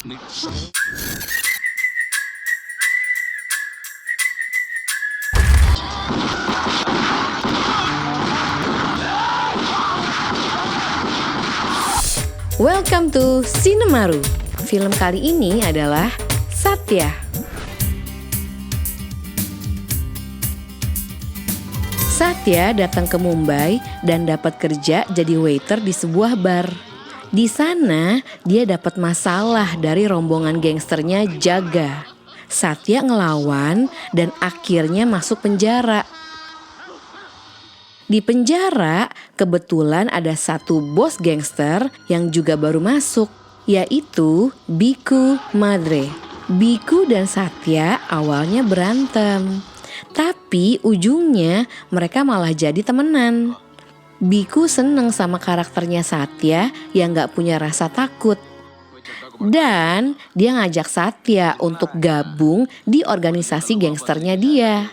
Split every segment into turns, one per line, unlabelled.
Welcome to Sinemaru. Film kali ini adalah Satya. Satya datang ke Mumbai dan dapat kerja jadi waiter di sebuah bar. Di sana dia dapat masalah dari rombongan gangsternya Jaga. Satya ngelawan dan akhirnya masuk penjara. Di penjara kebetulan ada satu bos gangster yang juga baru masuk, yaitu Biku Madre. Biku dan Satya awalnya berantem, tapi ujungnya mereka malah jadi temenan. Biku seneng sama karakternya Satya yang gak punya rasa takut. Dan dia ngajak Satya untuk gabung di organisasi gangsternya dia.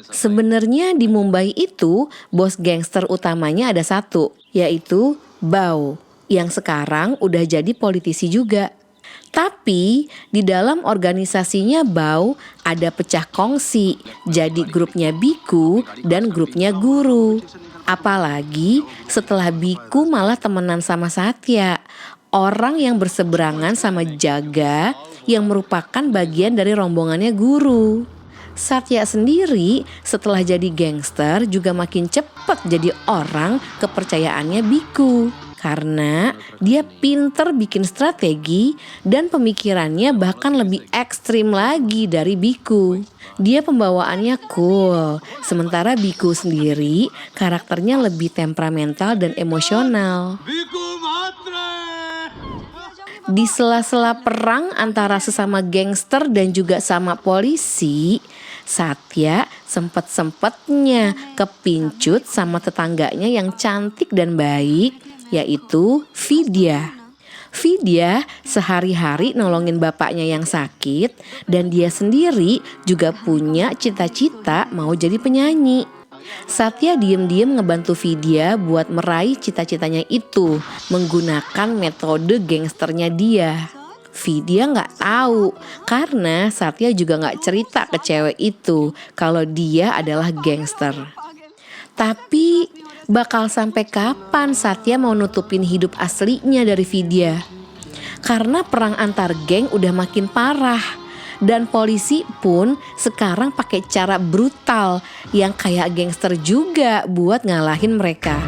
Sebenarnya di Mumbai itu bos gangster utamanya ada satu, yaitu Bao, yang sekarang udah jadi politisi juga. Tapi di dalam organisasinya Bao ada pecah kongsi, jadi grupnya Biku dan grupnya Guru. Apalagi setelah Biku malah temenan sama Satya, orang yang berseberangan sama Jaga yang merupakan bagian dari rombongannya Guru. Satya sendiri setelah jadi gangster juga makin cepat jadi orang kepercayaannya Biku. Karena dia pinter bikin strategi dan pemikirannya bahkan lebih ekstrim lagi dari Biku. Dia pembawaannya cool, sementara Biku sendiri karakternya lebih temperamental dan emosional. Di sela-sela perang antara sesama gangster dan juga sama polisi, Satya sempet-sempetnya kepincut sama tetangganya yang cantik dan baik, yaitu Vidya. Vidya sehari-hari nolongin bapaknya yang sakit dan dia sendiri juga punya cita-cita mau jadi penyanyi. Satya diam-diam ngebantu Vidya buat meraih cita-citanya itu menggunakan metode gangsternya dia. Vidya nggak tahu karena Satya juga nggak cerita ke cewek itu kalau dia adalah gangster. Tapi bakal sampai kapan Satya mau nutupin hidup aslinya dari Vidya? Karena perang antar geng udah makin parah dan polisi pun sekarang pakai cara brutal yang kayak gangster juga buat ngalahin mereka.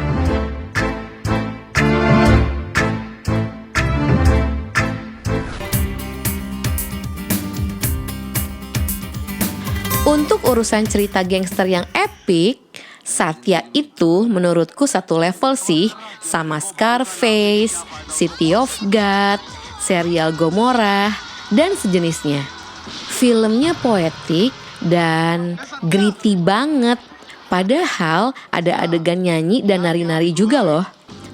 Untuk urusan cerita gangster yang epic, Satya itu menurutku satu level sih sama Scarface, City of God, serial Gomorrah, dan sejenisnya. Filmnya poetik dan gritty banget. Padahal ada adegan nyanyi dan nari-nari juga loh.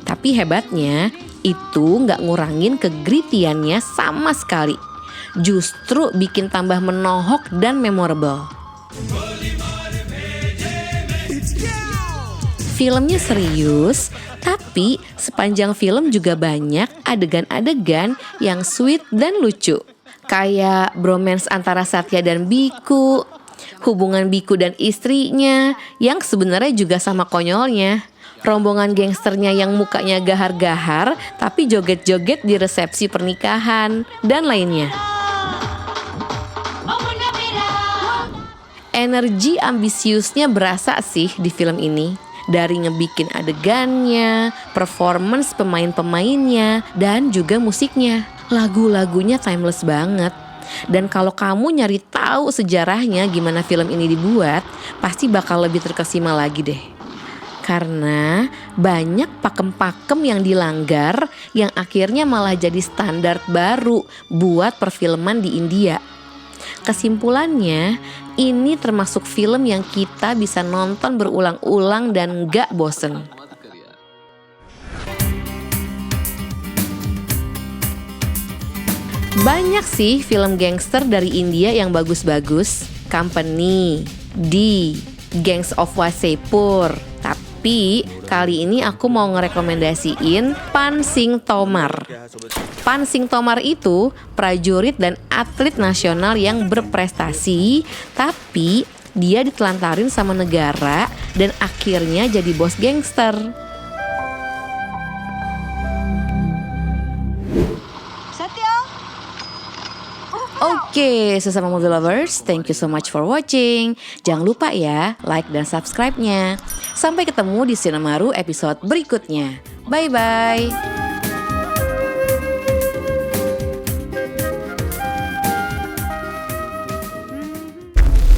Tapi hebatnya itu gak ngurangin kegrittiannya sama sekali. Justru bikin tambah menohok dan memorable. Filmnya serius, tapi sepanjang film juga banyak adegan-adegan yang sweet dan lucu. Kayak bromance antara Satya dan Biku, hubungan Biku dan istrinya yang sebenarnya juga sama konyolnya. Rombongan gangsternya yang mukanya gahar-gahar tapi joget-joget di resepsi pernikahan, dan lainnya. Energi ambisiusnya berasa sih di film ini. Dari ngebikin adegannya, performance pemain-pemainnya, dan juga musiknya. Lagu-lagunya timeless banget. Dan kalau kamu nyari tahu sejarahnya gimana film ini dibuat, pasti bakal lebih terkesima lagi deh. Karena banyak pakem-pakem yang dilanggar yang akhirnya malah jadi standar baru buat perfilman di India. Kesimpulannya, ini termasuk film yang kita bisa nonton berulang-ulang dan gak bosen. Banyak sih film gangster dari India yang bagus-bagus. Company, D, Gangs of Wasseypur. Tapi kali ini aku mau ngerekomendasiin Pan Sing Tomar. Pan Sing Tomar itu prajurit dan atlet nasional yang berprestasi, tapi dia ditelantarin sama negara dan akhirnya jadi bos gangster. Oke, sesama movie lovers, thank you so much for watching. Jangan lupa ya, like dan subscribe-nya. Sampai ketemu di Sinemaru episode berikutnya. Bye-bye.